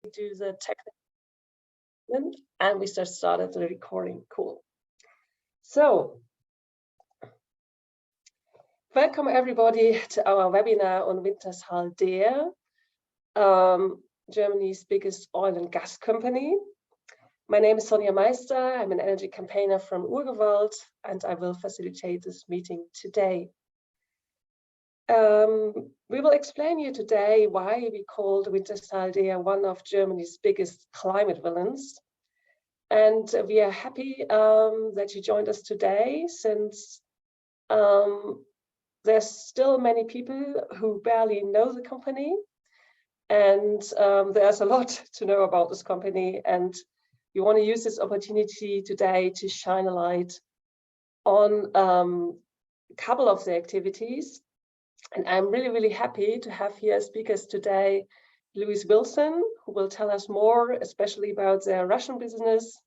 do the technical and we started the recording. Cool. So, welcome everybody to our webinar on Wintershall Dea, Germany's biggest oil and gas company. My name is Sonja Meister. I'm an energy campaigner from Urgewald, and I will facilitate this meeting today. We will explain you today why we called Wintershall Dea one of Germany's biggest climate villains. And we are happy that you joined us today, since there's still many people who barely know the company. And there's a lot to know about this company. And we want to use this opportunity today to shine a light on a couple of the activities. And I'm really happy to have here as speakers today Louise Wilson, who will tell us more, especially about their Russian business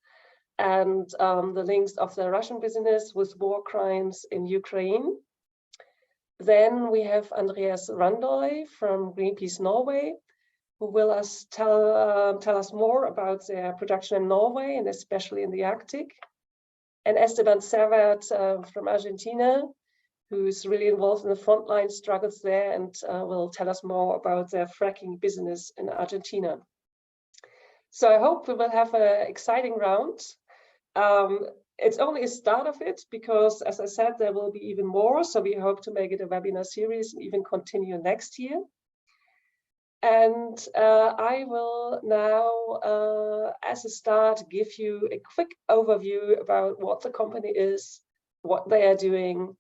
and the links of the Russian business with war crimes in Ukraine. Then we have Andreas Randoy from Greenpeace Norway, who will tell us more about their production in Norway and especially in the Arctic. And Esteban Servat from Argentina, who's really involved in the frontline struggles there and will tell us more about their fracking business in Argentina. So I hope we will have an exciting round. It's only a start of it because, as I said, there will be even more. So we hope to make it a webinar series and even continue next year. And I will now, as a start, give you a quick overview about what the company is, what they are doing,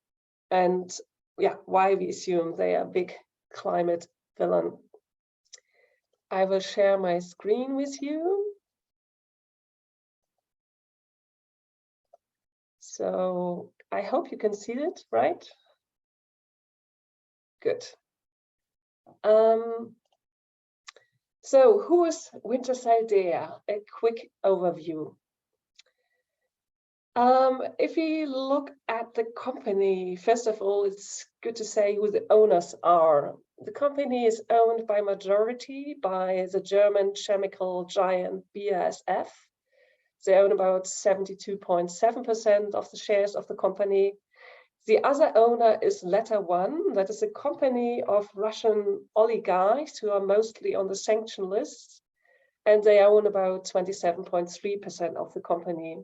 and why we assume they are a big climate villain. I will share my screen with you. So I hope you can see it, right? Good. So who is Wintershall Dea? A quick overview. If we look at the company, first of all, it's good to say who the owners are. The company is owned by majority by the German chemical giant BASF. They own about 72.7% of the shares of the company. The other owner is Letter One, that is a company of Russian oligarchs who are mostly on the sanction lists, and they own about 27.3% of the company.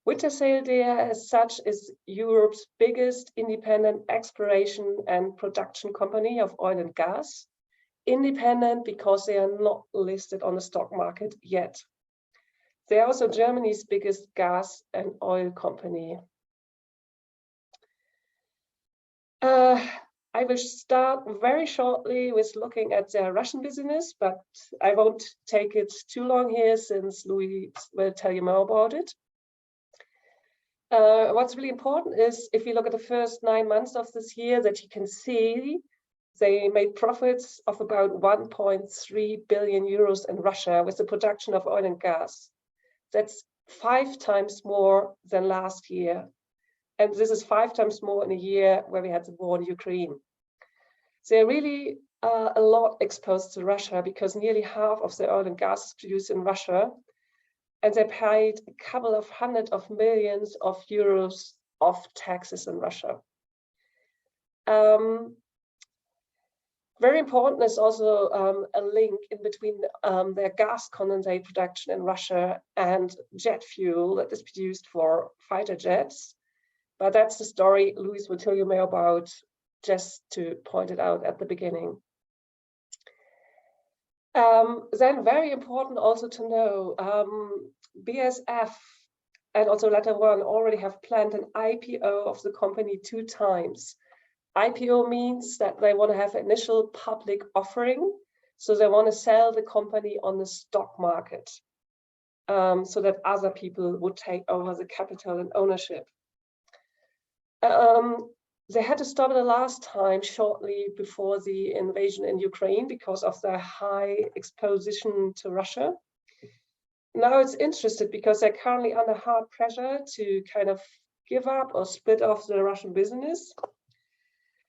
Wintershall Dea, as such, is Europe's biggest independent exploration and production company of oil and gas. Independent because they are not listed on the stock market yet. They are also Germany's biggest gas and oil company. I will start very shortly with looking at their Russian business, but I won't take it too long here since Louis will tell you more about it. What's really important is if you look at the first 9 months of this year, that you can see they made profits of about 1.3 billion euros in Russia with the production of oil and gas. That's 5 times more than last year. And this is 5 times more in a year where we had the war in Ukraine. They're really a lot exposed to Russia because nearly half of the oil and gas is produced in Russia. And they paid a couple of hundred of millions of euros of taxes in Russia. Very important is also a link in between their gas condensate production in Russia and jet fuel that is produced for fighter jets. But that's the story Louise will tell you more about, just to point it out at the beginning. Then very important also to know, BASF and also Letter One already have planned an IPO of the company 2 times. IPO means that they want to have initial public offering. So they want to sell the company on the stock market so that other people would take over the capital and ownership. They had to stop the last time shortly before the invasion in Ukraine because of their high exposition to Russia. Now it's interesting because they're currently under hard pressure to kind of give up or split off the Russian business.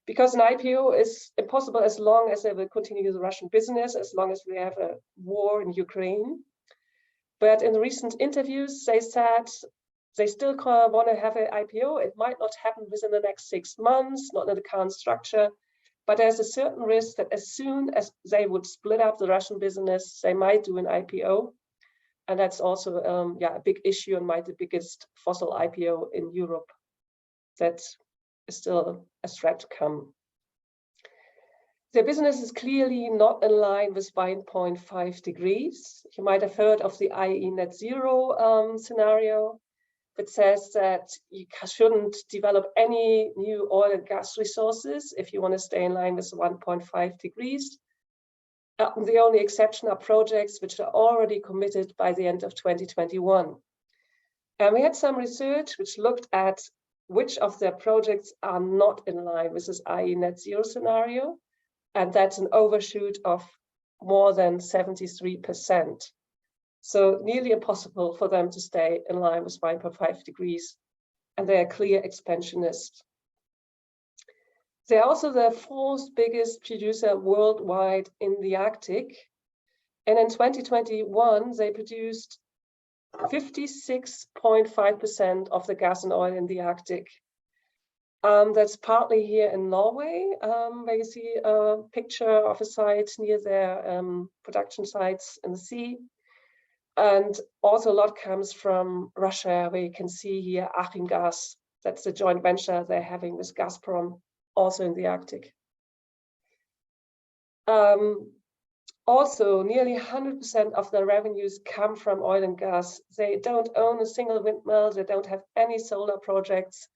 because an IPO is impossible as long as they will continue the Russian business, as long as we have a war in Ukraine. But in recent interviews, they said they still want to have an IPO. It might not happen within the next 6 months, not in the current structure, but there's a certain risk that as soon as they would split up the Russian business, they might do an IPO. And that's also a big issue and might be the biggest fossil IPO in Europe. That is still a threat to come. Their business is clearly not in line with 1.5 degrees. You might have heard of the IE net zero scenario that says that you shouldn't develop any new oil and gas resources if you want to stay in line with 1.5 degrees. The only exception are projects which are already committed by the end of 2021. And we had some research which looked at which of their projects are not in line with this IE net zero scenario. And that's an overshoot of more than 73%. So nearly impossible for them to stay in line with 1.5 degrees. And they are clear expansionists. They are also the fourth biggest producer worldwide in the Arctic. And in 2021, they produced 56.5% of the gas and oil in the Arctic. That's partly here in Norway, where you see a picture of a site near their production sites in the sea. And also a lot comes from Russia, where you can see here Achim Gas. That's the joint venture they're having with Gazprom, also in the Arctic. Also, nearly 100% of their revenues come from oil and gas. They don't own a single windmill. They don't have any solar projects.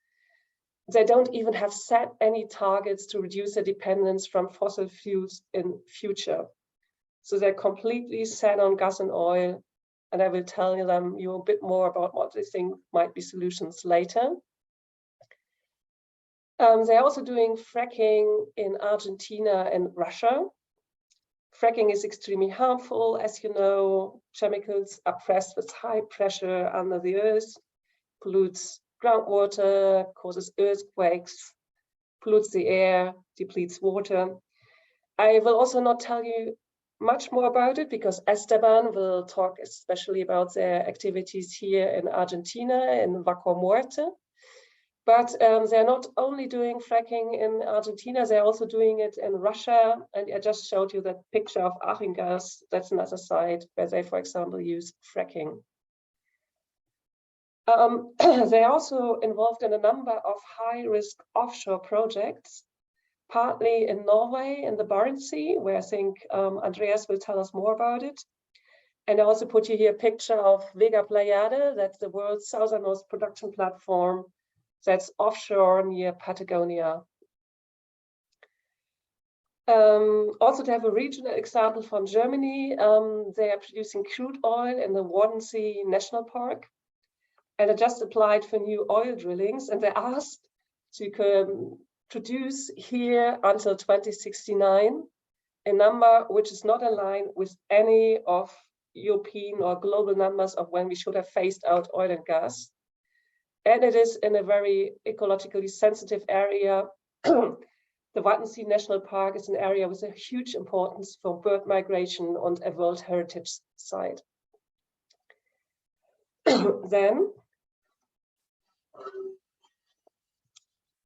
They don't even have set any targets to reduce their dependence from fossil fuels in future. So they're completely set on gas and oil. And I will tell you a bit more about what they think might be solutions later. They're also doing fracking in Argentina and Russia. Fracking is extremely harmful. As you know, chemicals are pressed with high pressure under the earth, pollutes groundwater, causes earthquakes, pollutes the air, depletes water. I will also not tell you much more about it because Esteban will talk especially about their activities here in Argentina, in Vaca Muerta. But they're not only doing fracking in Argentina, they're also doing it in Russia. And I just showed you that picture of Achim Gas. That's another site where they, for example, use fracking. They're also involved in a number of high-risk offshore projects, partly in Norway, in the Barents Sea, where I think Andreas will tell us more about it. And I also put you here a picture of Vega Playada, that's the world's southernmost production platform that's offshore near Patagonia. Also to have a regional example from Germany, they are producing crude oil in the Barents Sea National Park. And I just applied for new oil drillings and they asked to produce here until 2069 a number which is not in line with any of European or global numbers of when we should have phased out oil and gas. And it is in a very ecologically sensitive area. The Barents Sea National Park is an area with a huge importance for bird migration and a World Heritage Site. Then,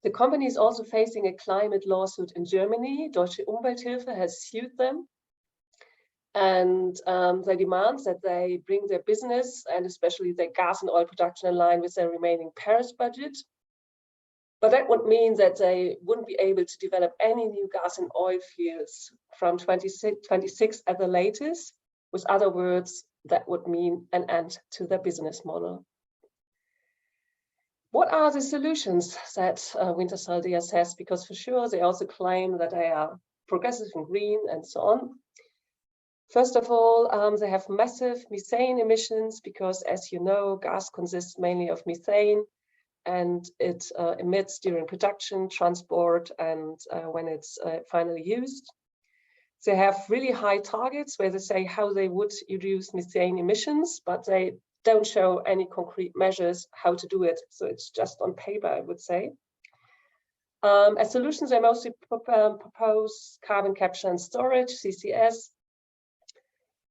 the company is also facing a climate lawsuit in Germany. Deutsche Umwelthilfe has sued them. And they demand that they bring their business and especially their gas and oil production in line with their remaining Paris budget. But that would mean that they wouldn't be able to develop any new gas and oil fields from 2026 at the latest. With other words, that would mean an end to their business model. What are the solutions that Wintershall Dea says? Because for sure, they also claim that they are progressive and green and so on. First of all, they have massive methane emissions because, as you know, gas consists mainly of methane and it emits during production, transport, and when it's finally used. They have really high targets where they say how they would reduce methane emissions, but they don't show any concrete measures how to do it. So it's just on paper, I would say. As solutions, they mostly propose carbon capture and storage, CCS.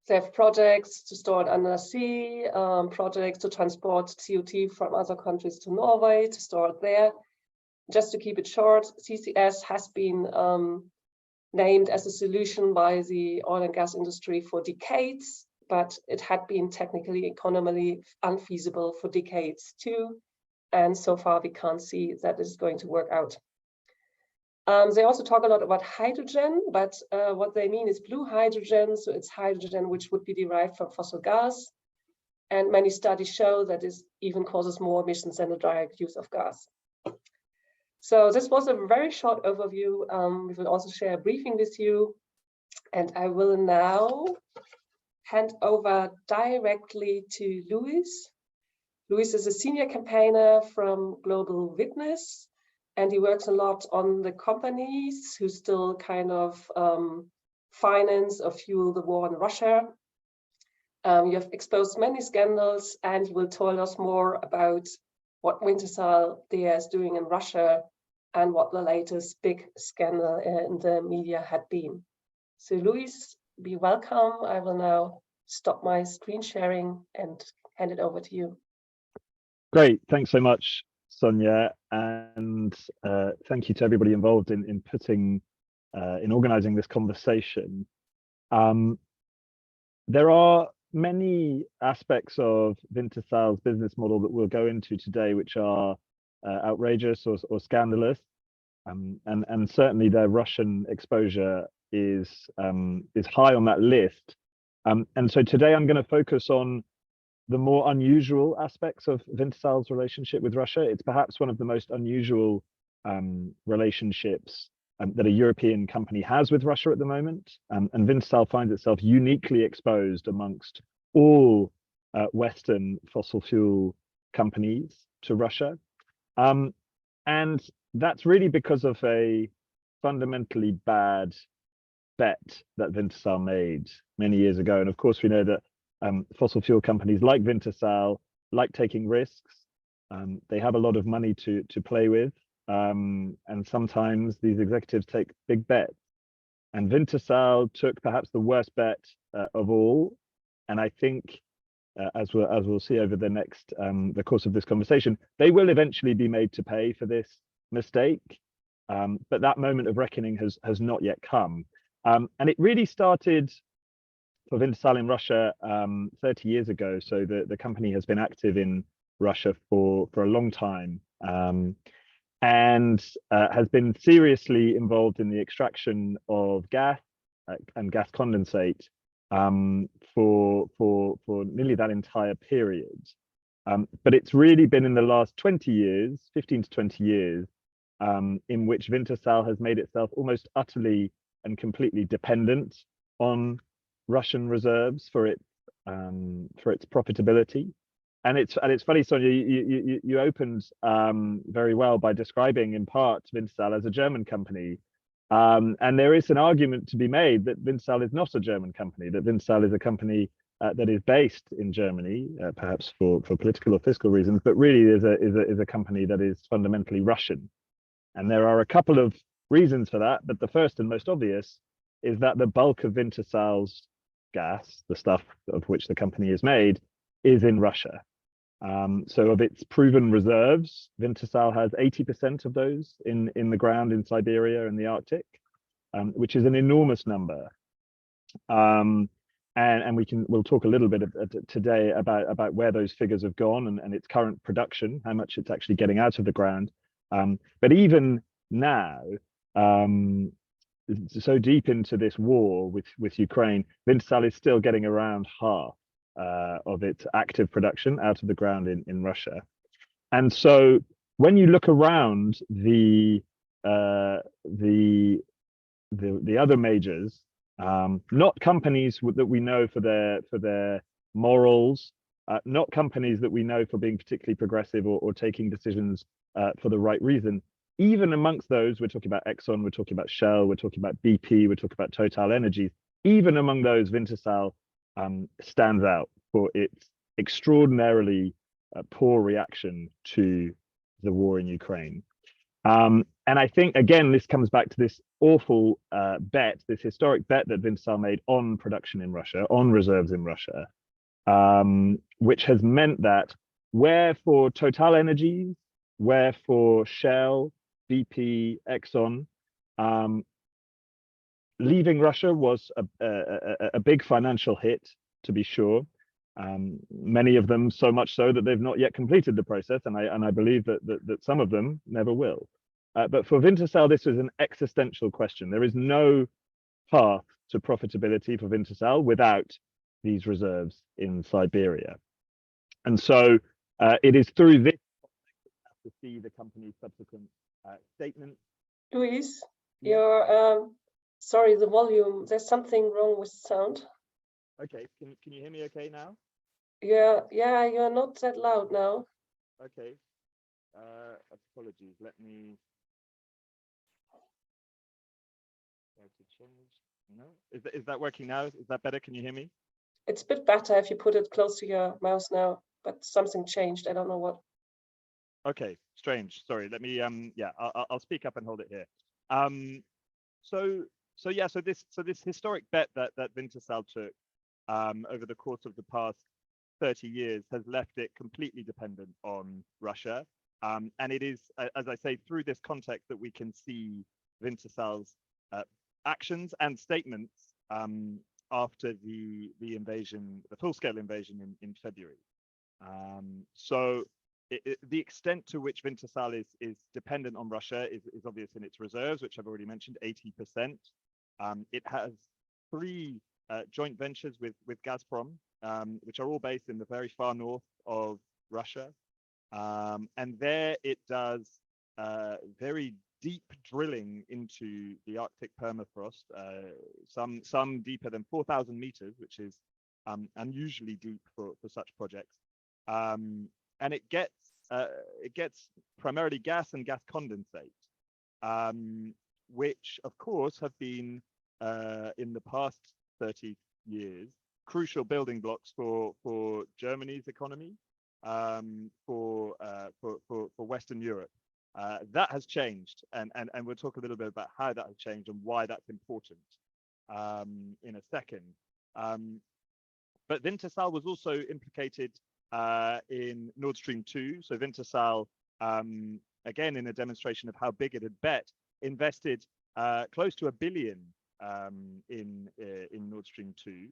They have projects to store it under sea, projects to transport CO2 from other countries to Norway, to store it there. Just to keep it short, CCS has been named as a solution by the oil and gas industry for decades, but it had been technically, economically unfeasible for decades too. And so far, we can't see that it's going to work out. They also talk a lot about hydrogen, but what they mean is blue hydrogen. So it's hydrogen which would be derived from fossil gas. And many studies show that this even causes more emissions than the direct use of gas. So this was a very short overview. We will also share a briefing with you. And I will now hand over directly to Luis. Luis is a senior campaigner from Global Witness. And he works a lot on the companies who still kind of finance or fuel the war in Russia. You have exposed many scandals, and you will tell us more about what Wintershall Dea is doing in Russia and what the latest big scandal in the media had been. So Luis, be welcome. I will now stop my screen sharing and hand it over to you. Great, thanks so much, Sonja, and thank you to everybody involved in organizing this conversation. There are many aspects of Wintershall's business model that we'll go into today which are outrageous or scandalous, and certainly their Russian exposure is high on that list. And so today I'm going to focus on the more unusual aspects of Wintershall's relationship with Russia. It's perhaps one of the most unusual relationships that a European company has with Russia at the moment. And Wintershall finds itself uniquely exposed amongst all Western fossil fuel companies to Russia. And that's really because of a fundamentally bad bet that Wintershall made many years ago. And of course, we know that fossil fuel companies like Wintershall like taking risks. They have a lot of money to play with, and sometimes these executives take big bets. And Wintershall took perhaps the worst bet of all. And I think, as we'll see over the course of this conversation, they will eventually be made to pay for this mistake. But that moment of reckoning has not yet come. And it really started for Wintershall in Russia 30 years ago. So the company has been active in Russia for a long time, and has been seriously involved in the extraction of gas and gas condensate for nearly that entire period. But it's really been in the last 20 years, 15 to 20 years, in which Wintershall has made itself almost utterly and completely dependent on Russian reserves for its profitability. And it's funny, Sonja, you opened very well by describing in part Wintershall as a German company, and there is an argument to be made that Wintershall is not a German company, that Wintershall is a company that is based in Germany, perhaps for political or fiscal reasons, but really is a company that is fundamentally Russian. And there are a couple of reasons for that, but the first and most obvious is that the bulk of Wintershall's gas, the stuff of which the company is made, is in Russia. So of its proven reserves, Wintershall has 80% of those in the ground in Siberia and the Arctic, which is an enormous number. And we'll talk a little bit today about where those figures have gone and its current production, how much it's actually getting out of the ground. But even now, so deep into this war with Ukraine, Wintershall is still getting around half of its active production out of the ground in Russia. And so when you look around the other majors, not companies that we know for their morals, not companies that we know for being particularly progressive or taking decisions for the right reason. Even amongst those, we're talking about Exxon, we're talking about Shell, we're talking about BP, we're talking about Total Energies. Even among those, Wintershall stands out for its extraordinarily poor reaction to the war in Ukraine. And I think, again, this comes back to this awful bet, this historic bet that Wintershall made on production in Russia, on reserves in Russia, which has meant that where for Total Energies, where for Shell, BP, Exxon, leaving Russia was a big financial hit, to be sure. Many of them so much so that they've not yet completed the process, and I believe that some of them never will. But for Wintershall, this was an existential question. There is no path to profitability for Wintershall without these reserves in Siberia. And so it is through this to see the company's subsequent statement. Luis, your sorry, the volume. There's something wrong with sound. Okay, can you hear me okay now? Yeah, you're not that loud now. Okay. Apologies. Let me try to change. No, is that working now? Is that better? Can you hear me? It's a bit better if you put it close to your mouse now, but something changed. I don't know what. Okay, strange. Sorry. Let me yeah, I'll speak up and hold it here. So this historic bet that Wintershall took over the course of the past 30 years has left it completely dependent on Russia. And it is, as I say, through this context that we can see Wintershall's actions and statements after the invasion, the full-scale invasion in February. So the extent to which Wintershall is dependent on Russia is obvious in its reserves, which I've already mentioned, 80%. It has 3 joint ventures with Gazprom, which are all based in the very far north of Russia. And there it does very deep drilling into the Arctic permafrost, some deeper than 4,000 meters, which is unusually deep for such projects. And it gets primarily gas and gas condensate, which of course have been in the past 30 years crucial building blocks for Germany's economy, for Western Europe. That has changed, and we'll talk a little bit about how that has changed and why that's important in a second. But Wintershall was also implicated in Nord Stream 2. So Wintershall, again, in a demonstration of how big it had bet, invested close to $1 billion in Nord Stream 2.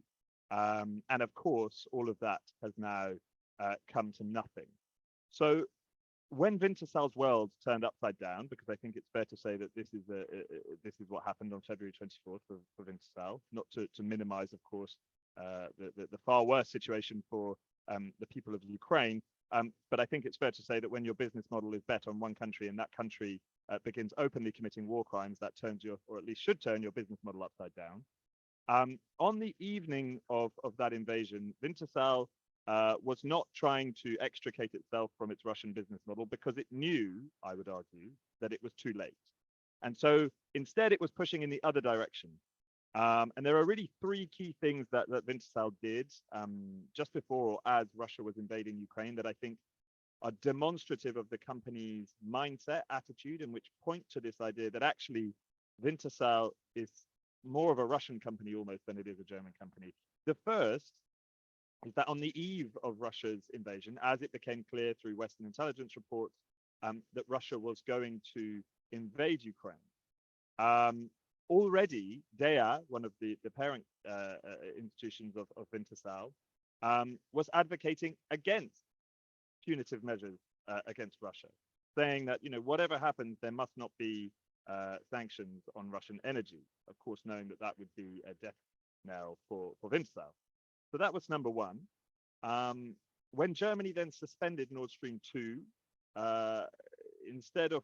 And of course, all of that has now come to nothing. So when Wintershall's world turned upside down, because I think it's fair to say that this is what happened on February 24th for Wintershall, not to minimize, of course, the far worse situation for the people of Ukraine. But I think it's fair to say that when your business model is bet on one country and that country begins openly committing war crimes, that turns your, or at least should turn your business model upside down. On the evening of that invasion, Wintershall was not trying to extricate itself from its Russian business model because it knew, I would argue, that it was too late. And so instead it was pushing in the other direction. And there are really 3 key things that Wintershall did just before or as Russia was invading Ukraine that I think are demonstrative of the company's mindset, attitude, and which point to this idea that actually Wintershall is more of a Russian company almost than it is a German company. The first is that on the eve of Russia's invasion, as it became clear through Western intelligence reports that Russia was going to invade Ukraine, already DEA, one of the parent institutions of Wintershall, was advocating against punitive measures against Russia, saying that, you know, whatever happens, there must not be sanctions on Russian energy, of course, knowing that that would be a death knell for Wintershall. So that was number one. When Germany then suspended Nord Stream 2, instead of,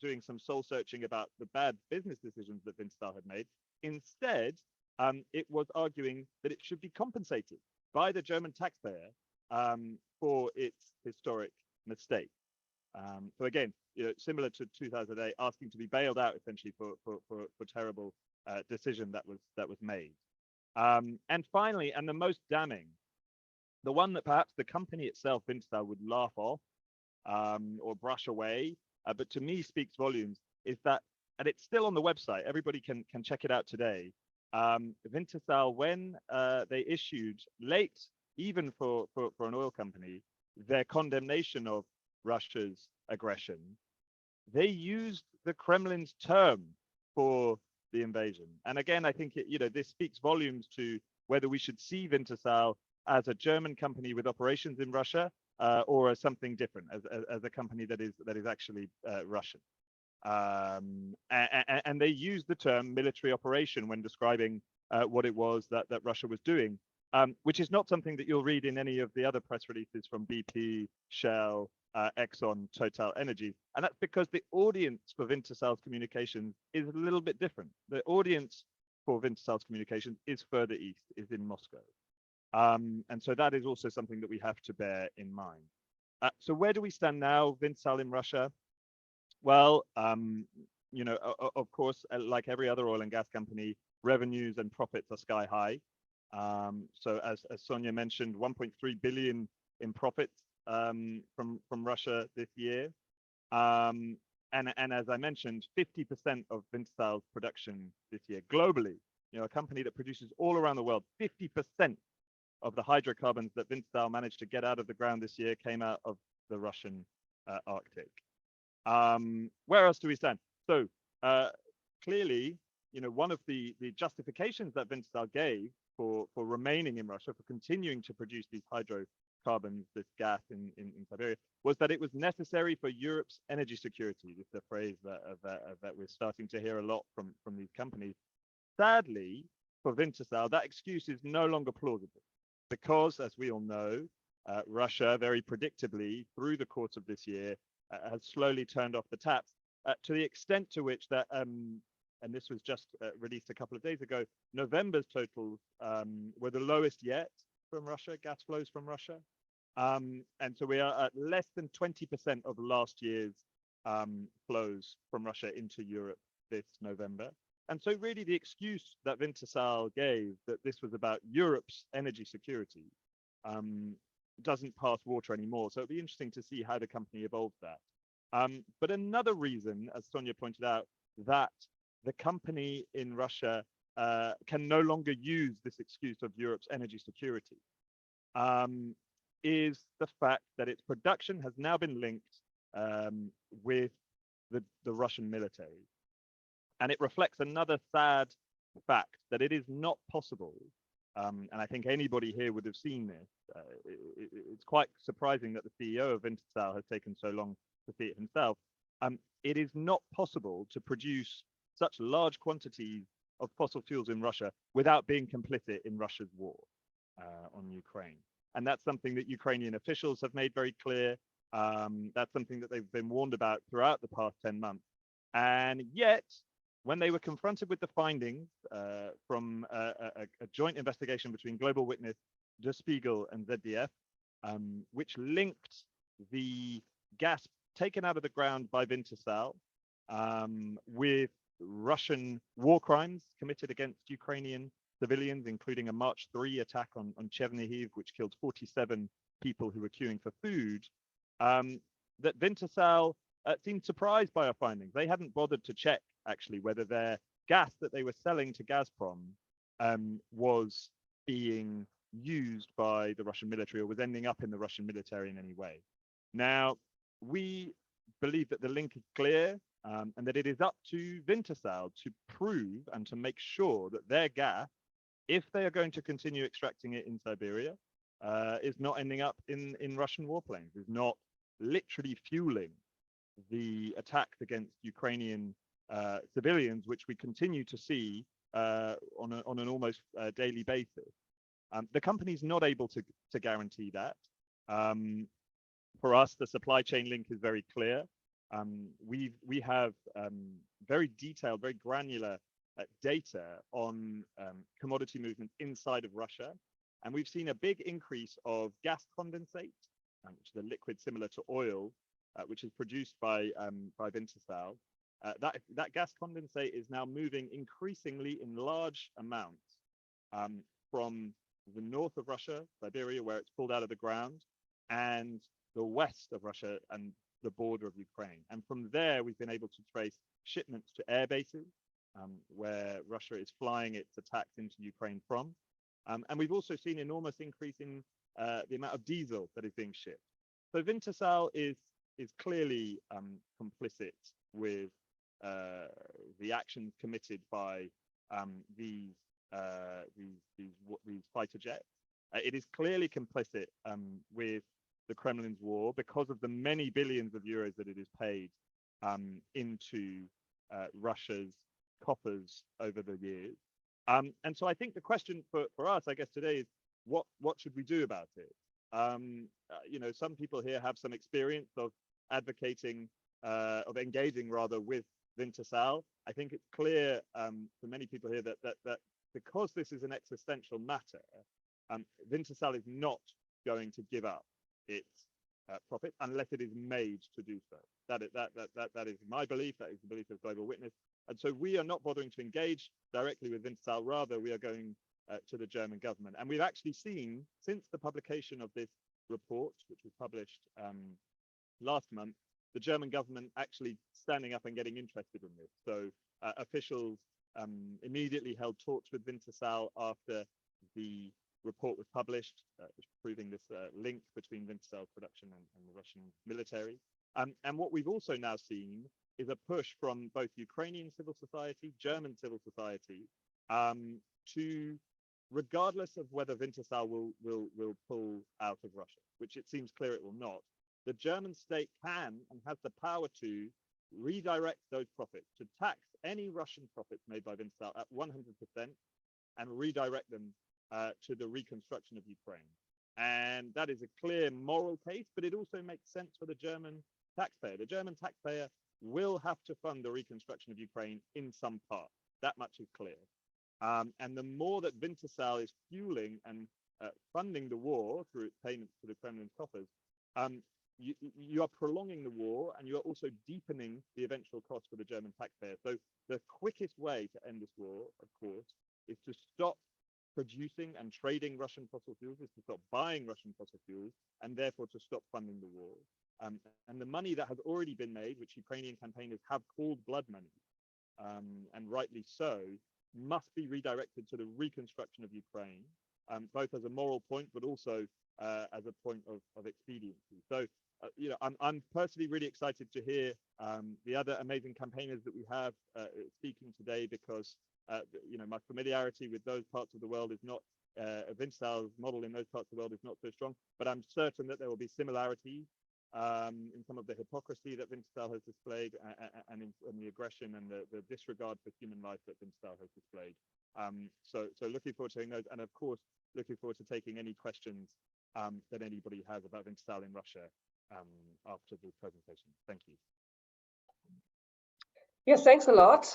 doing some soul searching about the bad business decisions that Wintershall had made, instead, it was arguing that it should be compensated by the German taxpayer for its historic mistake. So again, similar to 2008, asking to be bailed out essentially for terrible decision that was made. And finally, and the most damning, the one that perhaps the company itself, Wintershall, would laugh off or brush away, but to me speaks volumes, is that, and it's still on the website, everybody can check it out today. Wintershall, when they issued late, even for an oil company, their condemnation of Russia's aggression, they used the Kremlin's term for the invasion. And again, I think this speaks volumes to whether we should see Wintershall as a German company with operations in Russia, or as something different, as a company that is actually Russian. And they used the term military operation when describing what it was that Russia was doing, which is not something that you'll read in any of the other press releases from BP, Shell, Exxon, Total Energies. And that's because the audience for Wintershall's communications is a little bit different. The audience for Wintershall's communications is further east, is in Moscow. And so that is also something that we have to bear in mind. So where do we stand now, Wintershall in Russia? Well, of course, like every other oil and gas company, revenues and profits are sky high. So as Sonja mentioned, 1.3 billion in profits from Russia this year. And as I mentioned, 50% of Wintershall's production this year globally, a company that produces all around the world, 50% of the hydrocarbons that Wintershall managed to get out of the ground this year came out of the Russian Arctic. Where else do we stand? So clearly, one of the justifications that Wintershall gave for remaining in Russia, for continuing to produce these hydrocarbons, this gas in Siberia, was that it was necessary for Europe's energy security. This is a phrase that we're starting to hear a lot from these companies. Sadly, for Wintershall, that excuse is no longer plausible, because, as we all know, Russia very predictably, through the course of this year, has slowly turned off the taps, to the extent to which that, and this was just released a couple of days ago, November's totals were the lowest yet from Russia, gas flows from Russia. And so we are at less than 20% of last year's flows from Russia into Europe this November. And so really the excuse that Wintershall gave, that this was about Europe's energy security, doesn't pass water anymore. So it'll be interesting to see how the company evolves that. But another reason, as Sonja pointed out, that the company in Russia can no longer use this excuse of Europe's energy security is the fact that its production has now been linked with the Russian military. And it reflects another sad fact, that it is not possible, and I think anybody here would have seen this. It's quite surprising that the CEO of Wintershall has taken so long to see it himself. It is not possible to produce such large quantities of fossil fuels in Russia without being complicit in Russia's war on Ukraine. And that's something that Ukrainian officials have made very clear. That's something that they've been warned about throughout the past 10 months. And yet, when they were confronted with the findings from a joint investigation between Global Witness, the Spiegel and ZDF, which linked the gas taken out of the ground by Wintershall with Russian war crimes committed against Ukrainian civilians, including a March 3 attack on Chernihiv, which killed 47 people who were queuing for food, that Wintershall seemed surprised by our findings. They hadn't bothered to check, actually, whether their gas that they were selling to Gazprom was being used by the Russian military or was ending up in the Russian military in any way. Now, we believe that the link is clear, and that it is up to Wintershall to prove and to make sure that their gas, if they are going to continue extracting it in Siberia, is not ending up in Russian warplanes, is not literally fueling the attacks against Ukrainian civilians, which we continue to see on an almost daily basis. The company's not able to guarantee that. For us, the supply chain link is very clear. We have very detailed, very granular data on commodity movements inside of Russia. And we've seen a big increase of gas condensate, which is a liquid similar to oil, which is produced by Wintershall. That gas condensate is now moving increasingly in large amounts from the north of Russia, Siberia, where it's pulled out of the ground, and the west of Russia, and the border of Ukraine. And from there, we've been able to trace shipments to air bases where Russia is flying its attacks into Ukraine from. And we've also seen enormous increase in the amount of diesel that is being shipped. So Wintershall is clearly complicit with the actions committed by these fighter jets. It is clearly complicit with the Kremlin's war because of the many billions of euros that it has paid into Russia's coffers over the years. And so I think the question for us, I guess, today is what should we do about it? You know, some people here have some experience of advocating, of engaging rather with Wintershall. I think it's clear for many people here that because this is an existential matter, Wintershall is not going to give up its profit unless it is made to do so. That is my belief. That is the belief of Global Witness. And so we are not bothering to engage directly with Wintershall. Rather, we are going to the German government. And we've actually seen, since the publication of this report, which was published last month, the German government actually standing up and getting interested in this. So officials immediately held talks with Wintershall after the report was published, proving this link between Wintershall's production and the Russian military. And what we've also now seen is a push from both Ukrainian civil society, German civil society, to, regardless of whether Wintershall will pull out of Russia, which it seems clear it will not, the German state can and has the power to redirect those profits, to tax any Russian profits made by Wintershall at 100% and redirect them to the reconstruction of Ukraine. And that is a clear moral case, but it also makes sense for the German taxpayer. The German taxpayer will have to fund the reconstruction of Ukraine in some part. That much is clear. And the more that Wintershall is fueling and funding the war through its payments to the Kremlin's coffers, you are prolonging the war, and you are also deepening the eventual cost for the German taxpayer. So the quickest way to end this war, of course, is to stop producing and trading Russian fossil fuels, is to stop buying Russian fossil fuels, and therefore to stop funding the war. And the money that has already been made, which Ukrainian campaigners have called blood money, and rightly so, must be redirected to the reconstruction of Ukraine, both as a moral point, but also as a point of expediency. So, you know, I'm personally really excited to hear the other amazing campaigners that we have speaking today, because you know, my familiarity with those parts of the world is not, Wintershall's model in those parts of the world is not so strong, but I'm certain that there will be similarities in some of the hypocrisy that Wintershall has displayed, and in the aggression and the disregard for human life that Wintershall has displayed. So looking forward to hearing those, and of course, looking forward to taking any questions that anybody has about Wintershall in Russia after the presentation. Thank you. Yes, thanks a lot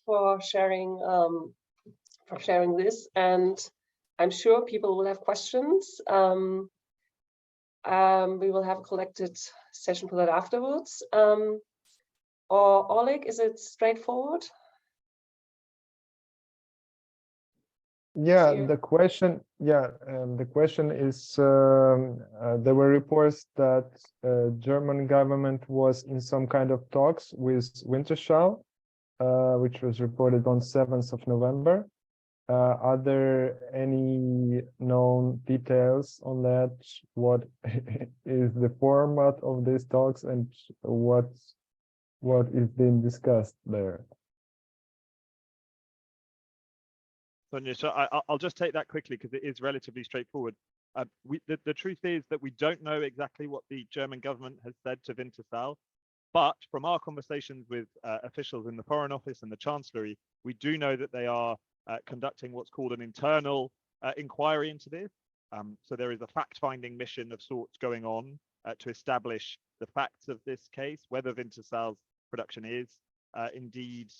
for sharing this, and I'm sure people will have questions. We will have a collected session for that afterwards. Or Oleg, is it straightforward? Yeah, the question is, there were reports that German government was in some kind of talks with Wintershall, which was reported on 7th of November. Are there any known details on that? What is the format of these talks, and what is being discussed there? Sonja, so I'll just take that quickly because it is relatively straightforward. The truth is that we don't know exactly what the German government has said to Wintershall, but from our conversations with officials in the Foreign Office and the Chancellery, we do know that they are conducting what's called an internal inquiry into this. So there is a fact-finding mission of sorts going on to establish the facts of this case, whether Wintershall's production is indeed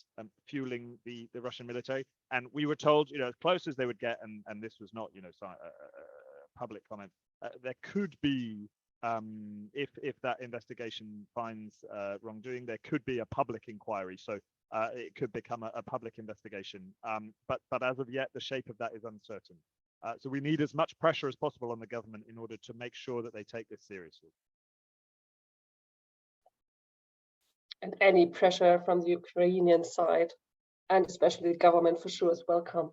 fueling the Russian military. And we were told, you know, as close as they would get, and this was not, you know, public comment, there could be, if that investigation finds wrongdoing, there could be a public inquiry. So it could become a public investigation. But as of yet, the shape of that is uncertain. So we need as much pressure as possible on the government in order to make sure that they take this seriously. And any pressure from the Ukrainian side, and especially the government for sure, is welcome.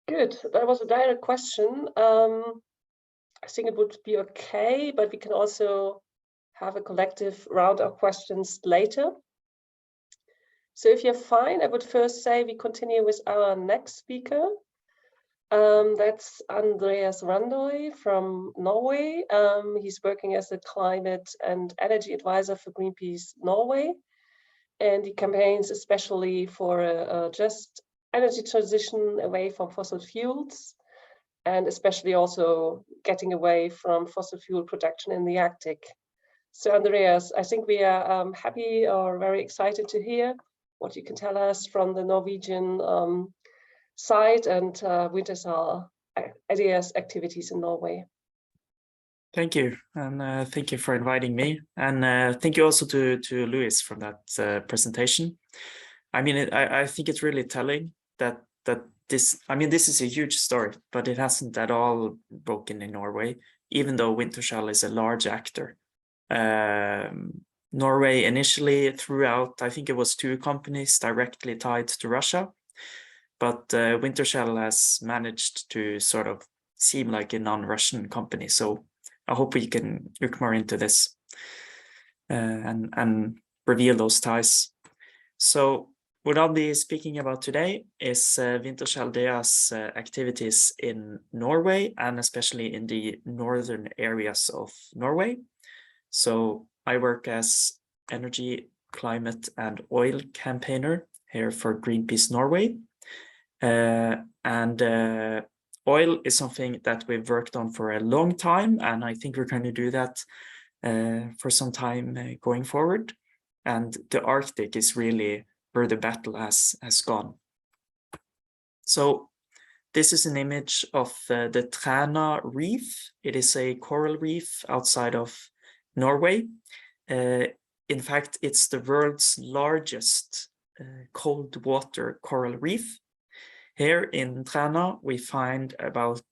Good, that was a direct question. I think it would be okay, but we can also have a collective round of questions later. So if you're fine, I would first say we continue with our next speaker. That's Andreas Randoy from Norway. He's working as a climate and energy advisor for Greenpeace Norway. And he campaigns especially for a just energy transition away from fossil fuels, and especially also getting away from fossil fuel production in the Arctic. So Andreas, I think we are happy or very excited to hear what you can tell us from the Norwegian side and Wintershall Dea's activities in Norway. Thank you, and thank you for inviting me, and thank you also to Louis for that presentation. I mean, I think it's really telling that this, I mean, this is a huge story, but it hasn't at all broken in Norway, even though Wintershall is a large actor. Norway initially threw out, I think it was 2 companies directly tied to Russia, but Wintershall has managed to sort of seem like a non-Russian company. So I hope we can look more into this and reveal those ties. So what I'll be speaking about today is Wintershall Dea's activities in Norway, and especially in the northern areas of Norway. So I work as energy, climate and oil campaigner here for Greenpeace Norway. Oil is something that we've worked on for a long time, and I think we're going to do that for some time going forward. And the Arctic is really where the battle has gone. So this is an image of the Træna Reef. It is a coral reef outside of Norway. In fact, it's the world's largest cold water coral reef. Here in Træna, we find about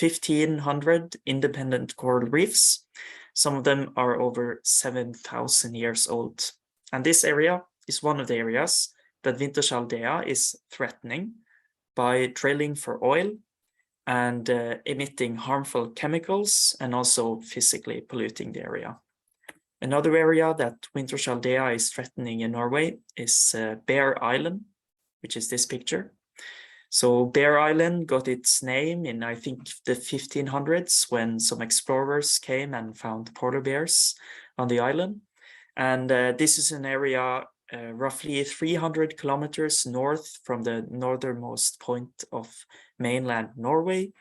1,500 independent coral reefs. Some of them are over 7,000 years old. And this area is one of the areas that Wintershall Dea is threatening by drilling for oil and emitting harmful chemicals and also physically polluting the area. Another area that Wintershall Dea is threatening in Norway is Bear Island, which is this picture. So Bear Island got its name in, I think, the 1500s when some explorers came and found polar bears on the island. And this is an area roughly 300 kilometers north from the northernmost point of mainland Norway.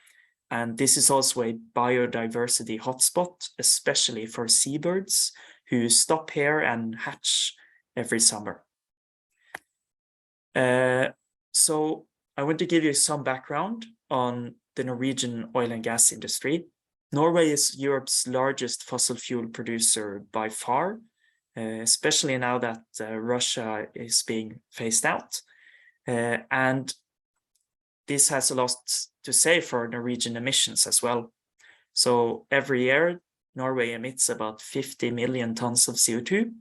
And this is also a biodiversity hotspot, especially for seabirds who stop here and hatch every summer. So I want to give you some background on the Norwegian oil and gas industry. Norway is Europe's largest fossil fuel producer by far, especially now that Russia is being phased out. And this has a lot to say for Norwegian emissions as well. So every year, Norway emits about 50 million tons of CO2,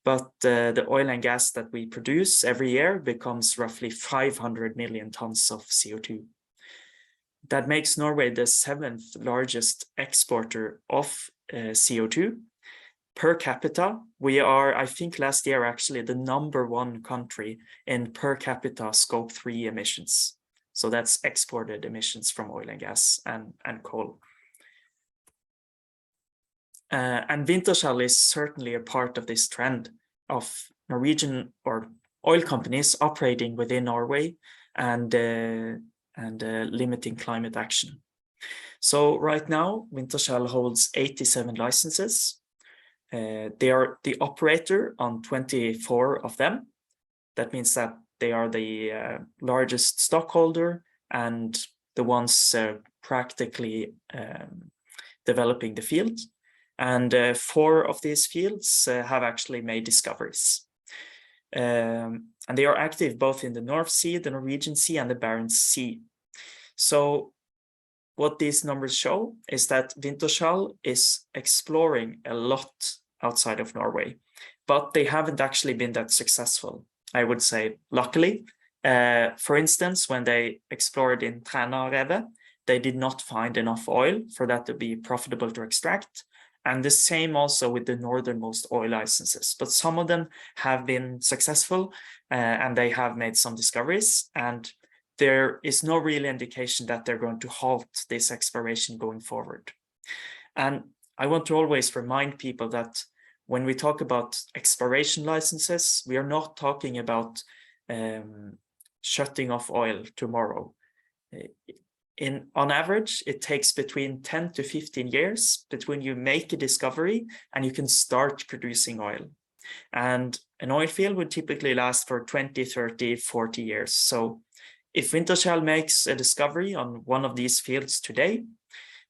but the oil and gas that we produce every year becomes roughly 500 million tons of CO2. That makes Norway the 7th largest exporter of CO2. Per capita, we are, I think last year, actually the #1 country in per capita scope 3 emissions. So that's exported emissions from oil and gas and coal. And Wintershall is certainly a part of this trend of Norwegian or oil companies operating within Norway and limiting climate action. So right now, Wintershall holds 87 licenses. They are the operator on 24 of them. That means that they are the largest stockholder and the ones practically developing the field. And 4 of these fields have actually made discoveries. And they are active both in the North Sea, the Norwegian Sea, and the Barents Sea. So what these numbers show is that Wintershall is exploring a lot outside of Norway, but they haven't actually been that successful, I would say, luckily. For instance, when they explored in Trænarevet, they did not find enough oil for that to be profitable to extract. And the same also with the northernmost oil licenses. But some of them have been successful and they have made some discoveries. And there is no real indication that they're going to halt this exploration going forward. And I want to always remind people that when we talk about exploration licenses, we are not talking about shutting off oil tomorrow. On average, it takes between 10 to 15 years between you make a discovery and you can start producing oil. And an oil field would typically last for 20, 30, 40 years. So if Wintershall makes a discovery on one of these fields today,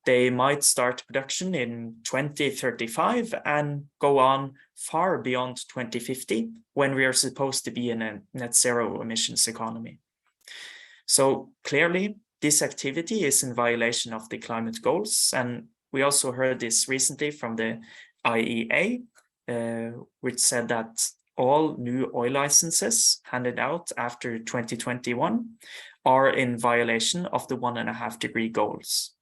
they might start production in 2035 and go on far beyond 2050 when we are supposed to be in a net zero emissions economy. So clearly, this activity is in violation of the climate goals. And we also heard this recently from the IEA, which said that all new oil licenses handed out after 2021 are in violation of the 1.5-degree goals.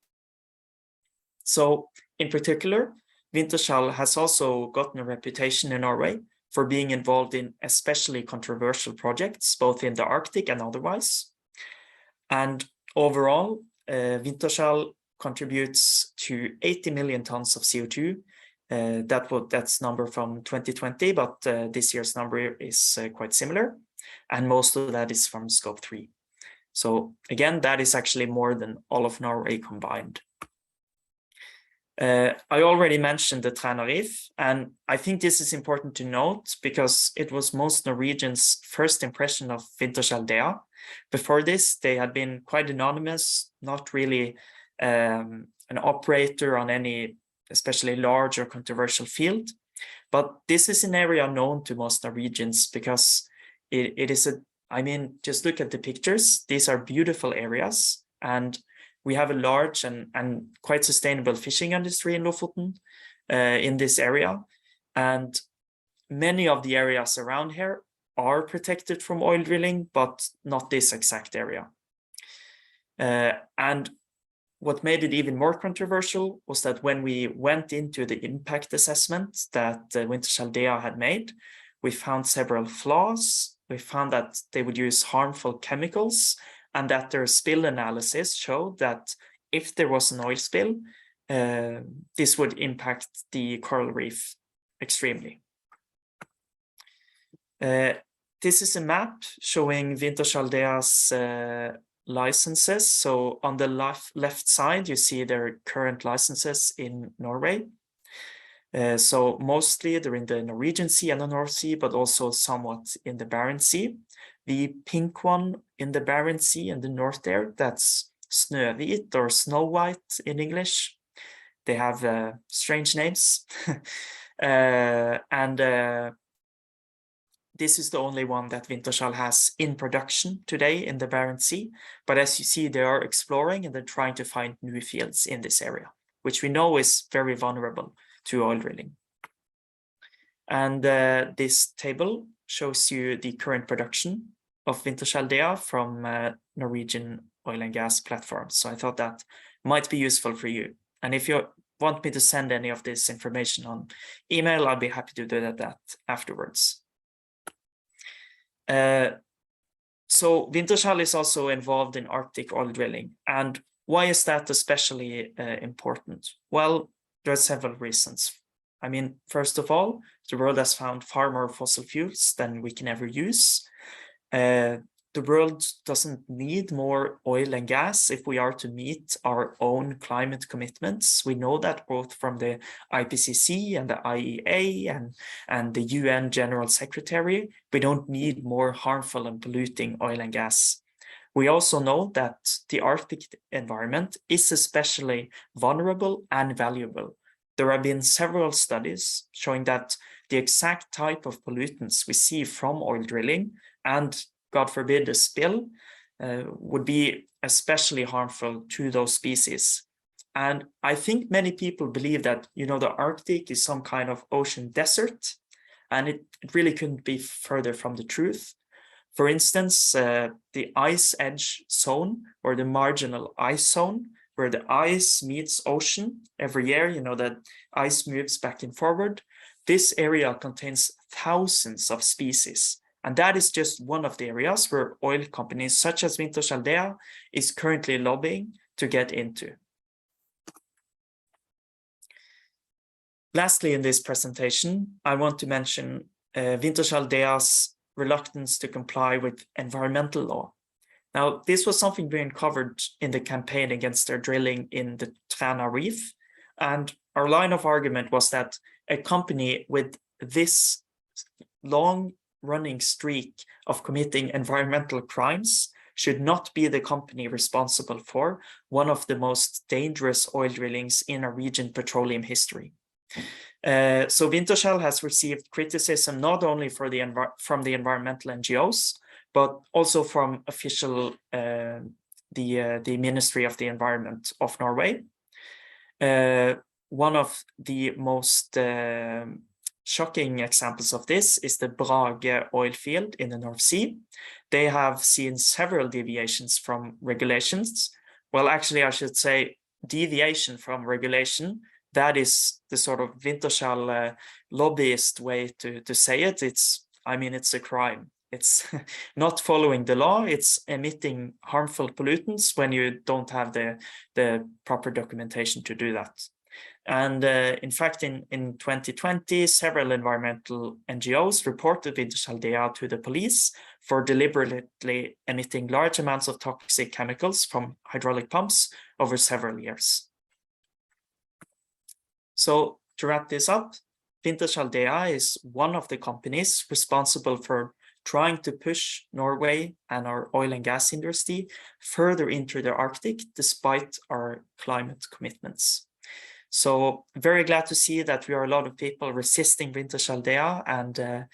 So in particular, Wintershall has also gotten a reputation in Norway for being involved in especially controversial projects, both in the Arctic and otherwise. And overall, Wintershall contributes to 80 million tons of CO2. That's number from 2020, but this year's number is quite similar. And most of that is from scope 3. So again, that is actually more than all of Norway combined. I already mentioned the Trænarevet, and I think this is important to note because it was most Norwegians' first impression of Wintershall Dea. Before this, they had been quite anonymous, not really an operator on any especially large or controversial field. But this is an area known to most Norwegians because it is just look at the pictures. These are beautiful areas, and we have a large and quite sustainable fishing industry in Lofoten in this area. And many of the areas around here are protected from oil drilling, but not this exact area. And what made it even more controversial was that when we went into the impact assessment that Wintershall Dea had made, we found several flaws. We found that they would use harmful chemicals, and that their spill analysis showed that if there was an oil spill, this would impact the coral reef extremely. This is a map showing Wintershall Dea's licenses. So on the left side, you see their current licenses in Norway. So mostly they're in the Norwegian Sea and the North Sea, but also somewhat in the Barents Sea. The pink one in the Barents Sea in the north there, that's Snøhvit or Snow White in English. They have strange names. This is the only one that Wintershall has in production today in the Barents Sea. But as you see, they are exploring and they're trying to find new fields in this area, which we know is very vulnerable to oil drilling. And this table shows you the current production of Wintershall Dea from Norwegian oil and gas platforms. So I thought that might be useful for you. And if you want me to send any of this information on email, I'll be happy to do that afterwards. So Wintershall is also involved in Arctic oil drilling. And why is that especially important? Well, there are several reasons. I mean, first of all, the world has found far more fossil fuels than we can ever use. The world doesn't need more oil and gas if we are to meet our own climate commitments. We know that both from the IPCC and the IEA and the UN General Secretary. We don't need more harmful and polluting oil and gas. We also know that the Arctic environment is especially vulnerable and valuable. There have been several studies showing that the exact type of pollutants we see from oil drilling and, God forbid, a spill would be especially harmful to those species. And I think many people believe that, you know, the Arctic is some kind of ocean desert, and it really couldn't be further from the truth. For instance, the ice edge zone, or the marginal ice zone, where the ice meets ocean every year, you know, that ice moves back and forward. This area contains thousands of species. And that is just one of the areas where oil companies such as Wintershall Dea is currently lobbying to get into. Lastly, in this presentation, I want to mention Wintershall Dea's reluctance to comply with environmental law. Now, this was something we uncovered in the campaign against their drilling in the Træna Reef. And our line of argument was that a company with this long-running streak of committing environmental crimes should not be the company responsible for one of the most dangerous oil drillings in Norwegian petroleum history. So Wintershall has received criticism not only from the environmental NGOs, but also from official the Ministry of the Environment of Norway. One of the most shocking examples of this is the Brage oil field in the North Sea. They have seen several deviations from regulations. Well, actually, I should say deviation from regulation. That is the sort of Wintershall lobbyist way to say it. I mean, it's a crime. It's not following the law. It's emitting harmful pollutants when you don't have the proper documentation to do that. And in fact, in 2020, several environmental NGOs reported Wintershall Dea to the police for deliberately emitting large amounts of toxic chemicals from hydraulic pumps over several years. So to wrap this up, Wintershall Dea is one of the companies responsible for trying to push Norway and our oil and gas industry further into the Arctic, despite our climate commitments. So very glad to see that we are a lot of people resisting Wintershall Dea and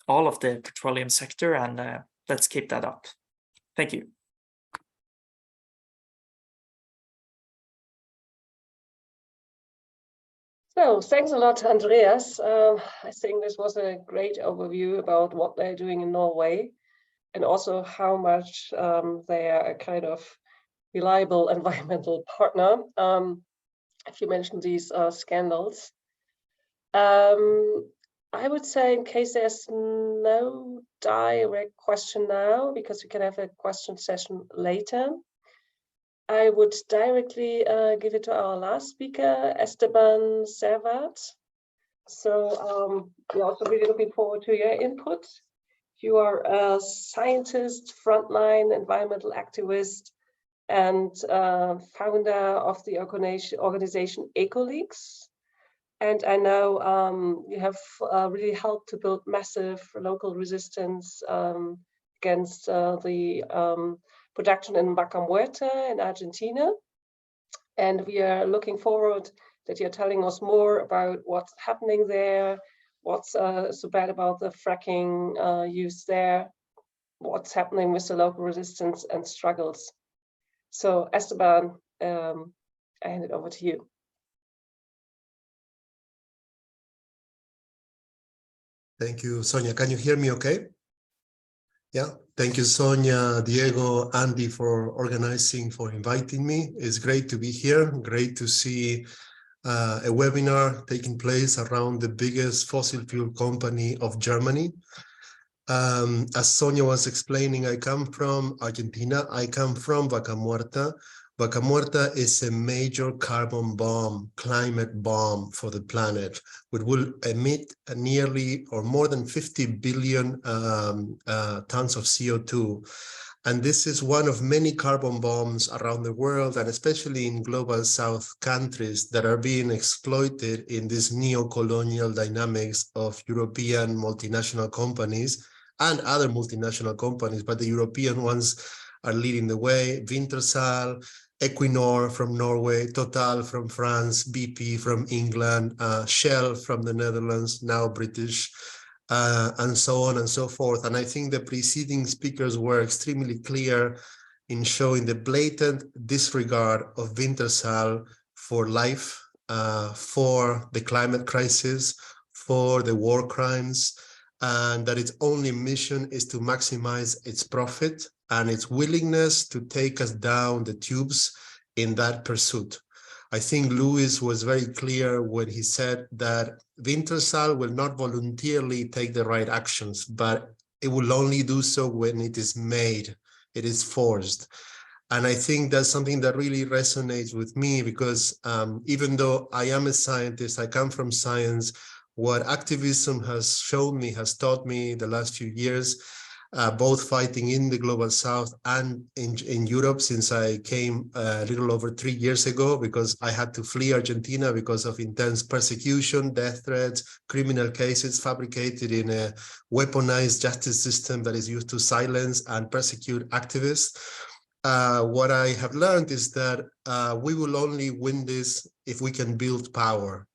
all of the petroleum sector, and let's keep that up. Thank you. So thanks a lot, Andreas. I think this was a great overview about what they're doing in Norway, and also how much they are a kind of reliable environmental partner. If you mentioned these scandals, I would say, in case there's no direct question now, because we can have a question session later, I would directly give it to our last speaker, Esteban Servat. So we're also really looking forward to your input. You are a scientist, frontline environmental activist, and founder of the organization EcoLeaks. And I know you have really helped to build massive local resistance against the production in Vaca Muerta in Argentina. And we are looking forward that you're telling us more about what's happening there, what's so bad about the fracking use there, what's happening with the local resistance and struggles. So Esteban, I hand it over to you. Thank you, Sonja. Can you hear me okay? Yeah, thank you, Sonja, Diego, Andy, for organizing, for inviting me. It's great to be here. Great to see a webinar taking place around the biggest fossil fuel company of Germany. As Sonja was explaining, I come from Argentina. I come from Vaca Muerta. Vaca Muerta is a major carbon bomb, climate bomb for the planet, which will emit nearly or more than 50 billion tons of CO2. And this is one of many carbon bombs around the world, and especially in global south countries, that are being exploited in this neocolonial dynamics of European multinational companies and other multinational companies, but the European ones are leading the way. Wintershall, Equinor from Norway, Total from France, BP from England, Shell from the Netherlands, now British, and so on and so forth. And I think the preceding speakers were extremely clear in showing the blatant disregard of Wintershall for life, for the climate crisis, for the war crimes, and that its only mission is to maximize its profit and its willingness to take us down the tubes in that pursuit. I think Luis was very clear when he said that Wintershall will not voluntarily take the right actions, but it will only do so when it is made, it is forced. And I think that's something that really resonates with me, because even though I am a scientist, I come from science, what activism has shown me, has taught me the last few years, both fighting in the global south and in Europe, since I came a little over 3 years ago, because I had to flee Argentina because of intense persecution, death threats, criminal cases fabricated in a weaponized justice system that is used to silence and persecute activists. What I have learned is that we will only win this if we can build power.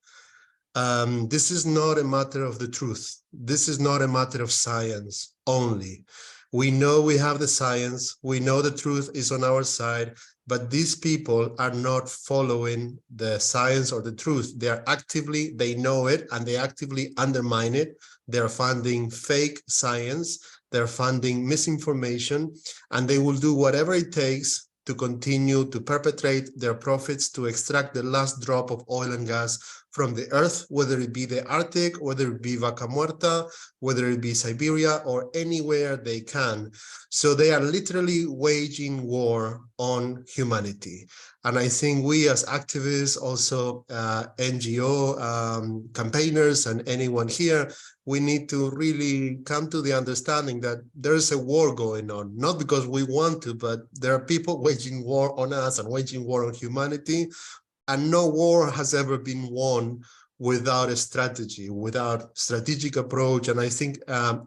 This is not a matter of the truth. This is not a matter of science only. We know we have the science. We know the truth is on our side, but these people are not following the science or the truth. They know it, and they actively undermine it. They're funding fake science. They're funding misinformation, and they will do whatever it takes to continue to perpetrate their profits, to extract the last drop of oil and gas from the earth, whether it be the Arctic, whether it be Vaca Muerta, whether it be Siberia, or anywhere they can. So they are literally waging war on humanity. And I think we as activists, also NGO campaigners, and anyone here, we need to really come to the understanding that there's a war going on, not because we want to, but there are people waging war on us and waging war on humanity. And no war has ever been won without a strategy, without strategic approach. And I think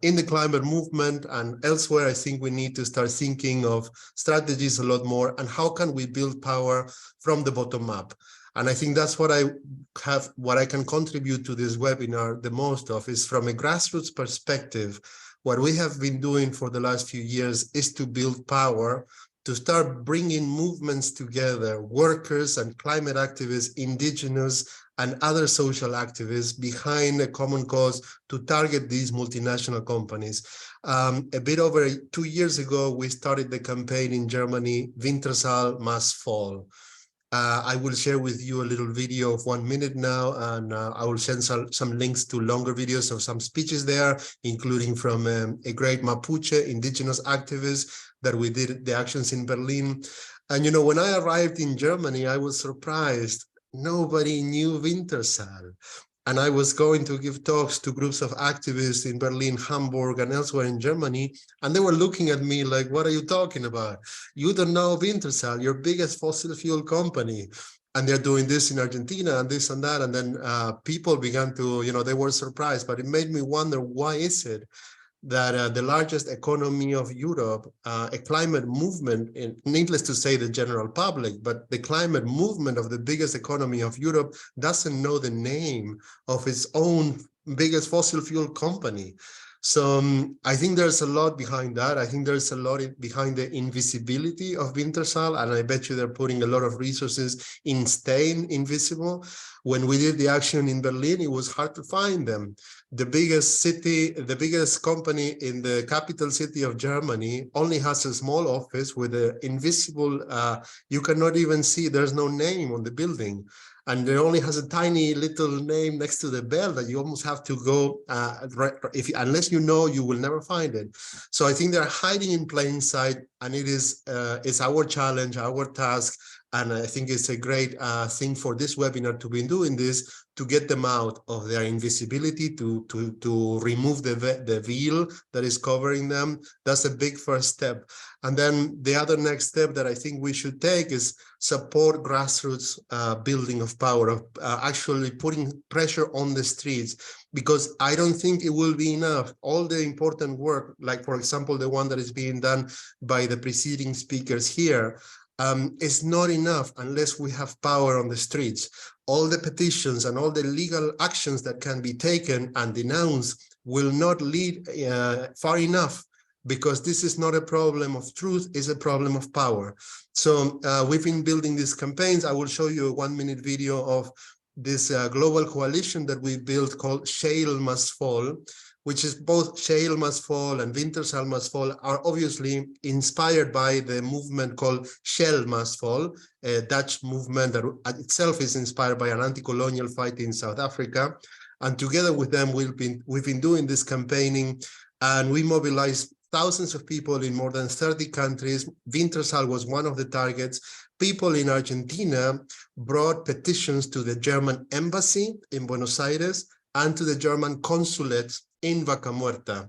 in the climate movement and elsewhere, I think we need to start thinking of strategies a lot more, and how can we build power from the bottom up. And I think that's what I can contribute to this webinar the most of, is from a grassroots perspective. What we have been doing for the last few years is to build power, to start bringing movements together, workers and climate activists, indigenous and other social activists behind a common cause to target these multinational companies. A bit over 2 years ago, we started the campaign in Germany, Wintershall must fall. I will share with you a little video of 1 minute now, and I will send some links to longer videos of some speeches there, including from a great Mapuche indigenous activist that we did the actions in Berlin. And, you know, when I arrived in Germany, I was surprised. Nobody knew Wintershall. And I was going to give talks to groups of activists in Berlin, Hamburg, and elsewhere in Germany. And they were looking at me like, what are you talking about? You don't know Wintershall, your biggest fossil fuel company. And they're doing this in Argentina and this and that. And then people began to, you know, they were surprised. But it made me wonder, why is it that the largest economy of Europe, a climate movement, needless to say the general public, but the climate movement of the biggest economy of Europe doesn't know the name of its own biggest fossil fuel company. So I think there's a lot behind that. I think there's a lot behind the invisibility of Wintershall, and I bet you they're putting a lot of resources in staying invisible. When we did the action in Berlin, it was hard to find them. The biggest city, the biggest company in the capital city of Germany only has a small office with an invisible, you cannot even see, there's no name on the building. And there only has a tiny little name next to the bell that you almost have to go, unless you know, you will never find it. So I think they're hiding in plain sight, and it's our challenge, our task. And I think it's a great thing for this webinar to be doing this, to get them out of their invisibility, to remove the veil that is covering them. That's a big first step. And then the other next step that I think we should take is support grassroots building of power, of actually putting pressure on the streets, because I don't think it will be enough. All the important work, like for example, the one that is being done by the preceding speakers here, is not enough unless we have power on the streets. All the petitions and all the legal actions that can be taken and denounced will not lead far enough, because this is not a problem of truth, it's a problem of power. So we've been building these campaigns. I will show you a 1-minute video of this global coalition that we built called Shale Must Fall, which is both Shale Must Fall and Wintershall Must Fall are obviously inspired by the movement called Shale Must Fall, a Dutch movement that itself is inspired by an anti-colonial fight in South Africa. And together with them, we've been doing this campaigning, and we mobilized thousands of people in more than 30 countries. Wintershall was one of the targets. People in Argentina brought petitions to the German embassy in Buenos Aires and to the German consulate in Vaca Muerta.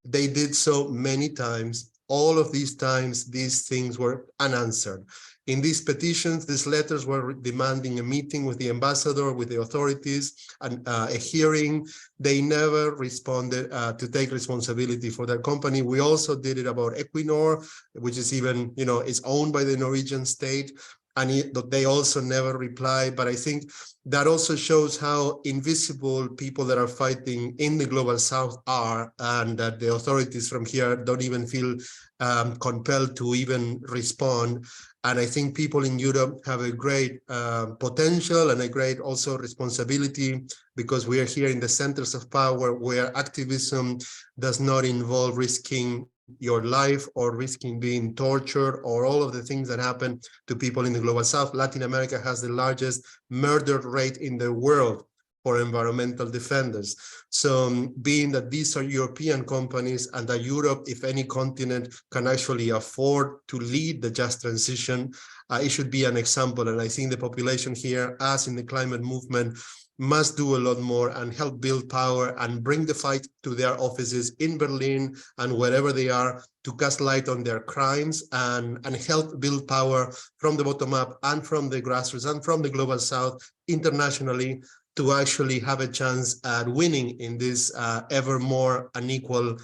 They did so many times. All of these times, these things were unanswered. In these petitions, these letters were demanding a meeting with the ambassador, with the authorities, and a hearing. They never responded to take responsibility for their company. We also did it about Equinor, which is even, is owned by the Norwegian state, and they also never reply. But I think that also shows how invisible people that are fighting in the global south are, and that the authorities from here don't even feel compelled to even respond. And I think people in Europe have a great potential and a great also responsibility, because we are here in the centers of power where activism does not involve risking your life or risking being tortured or all of the things that happen to people in the global south. Latin America has the largest murder rate in the world for environmental defenders. So being that these are European companies and that Europe, if any continent, can actually afford to lead the just transition, it should be an example. And I think the population here, as in the climate movement, must do a lot more and help build power and bring the fight to their offices in Berlin and wherever they are, to cast light on their crimes and help build power from the bottom up and from the grassroots and from the global south internationally, to actually have a chance at winning in this ever more unequal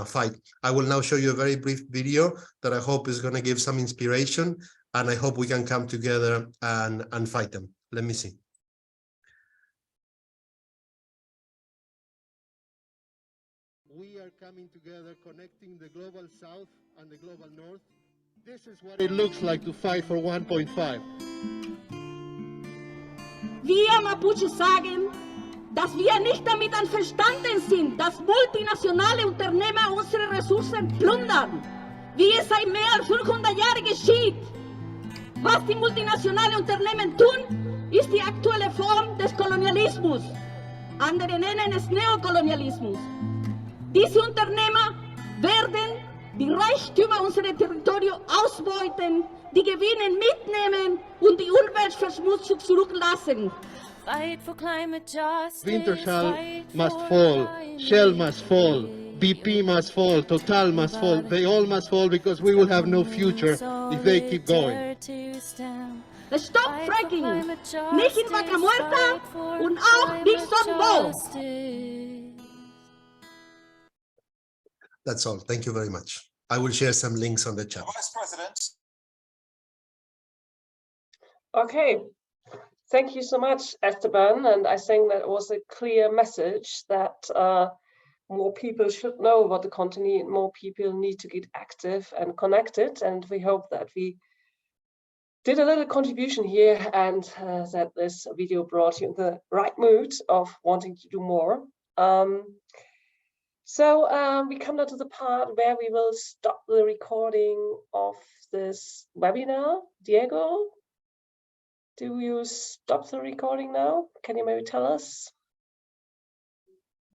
fight. I will now show you a very brief video that I hope is going to give some inspiration, and I hope we can come together and fight them. Let me see. We are coming together, connecting the global south and the global north. This is what it looks like to fight for 1.5. Wir Mapuche sagen, dass wir nicht damit einverstanden sind, dass multinationale Unternehmer unsere Ressourcen plündern, wie es seit mehr als 500 Jahren geschieht. Was die multinationalen Unternehmen tun, ist die aktuelle Form des Kolonialismus. Andere nennen es Neokolonialismus. Diese Unternehmer werden die Reichtümer unserer Territorien ausbeuten, die Gewinne mitnehmen und die Umweltverschmutzung zurücklassen. Fight for climate justice. Wintershall must fall, Shell must fall, BP must fall, Total must fall. They all must fall, because we will have no future if they keep going. Stop fracking! Nicht in Vaca Muerta und auch nicht so. That's all. Thank you very much. I will share some links on the chat. Vice President. Okay, thank you so much, Esteban. And I think that was a clear message that more people should know about the continent, more people need to get active and connected. And we hope that we did a little contribution here, and that this video brought you in the right mood of wanting to do more. So we come now to the part where we will stop the recording of this webinar. Diego, do you stop the recording now? Can you maybe tell us?